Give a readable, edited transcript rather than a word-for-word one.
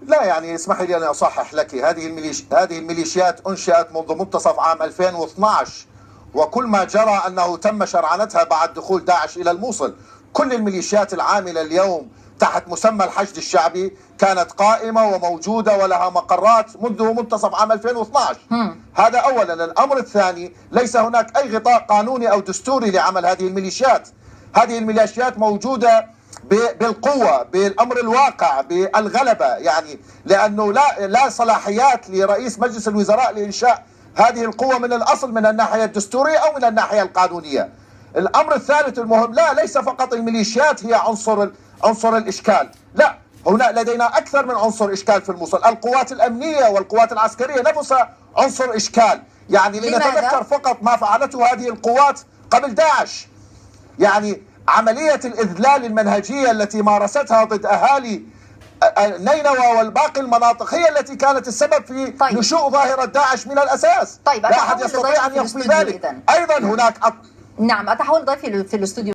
لا يعني اسمحي لي أن أصحح لك، هذه الميليشيات أنشئت منذ منتصف عام 2012، وكل ما جرى أنه تم شرعنتها بعد دخول داعش إلى الموصل. كل الميليشيات العاملة اليوم تحت مسمى الحشد الشعبي كانت قائمة وموجودة ولها مقرات منذ منتصف عام 2012. هذا أولا. الأمر الثاني، ليس هناك أي غطاء قانوني أو دستوري لعمل هذه الميليشيات. هذه الميليشيات موجودة بالقوة، بالأمر الواقع، بالغلبة، يعني لأنه لا صلاحيات لرئيس مجلس الوزراء لإنشاء هذه القوة من الأصل، من الناحية الدستورية أو من الناحية القانونية. الأمر الثالث المهم، ليس فقط الميليشيات هي عنصر الإشكال، لا، هنا لدينا أكثر من عنصر إشكال في الموصل. القوات الأمنية والقوات العسكرية نفسها عنصر إشكال. يعني لنتذكر فقط ما فعلته هذه القوات قبل داعش، يعني عملية الإذلال المنهجية التي مارستها ضد أهالي نينوى والباقي المناطق هي التي كانت السبب في نشوء ظاهرة داعش من الأساس. لا أحد يستطيع أن يخفي ذلك. أيضا هناك نعم، أتحول ضيفي في الاستوديو.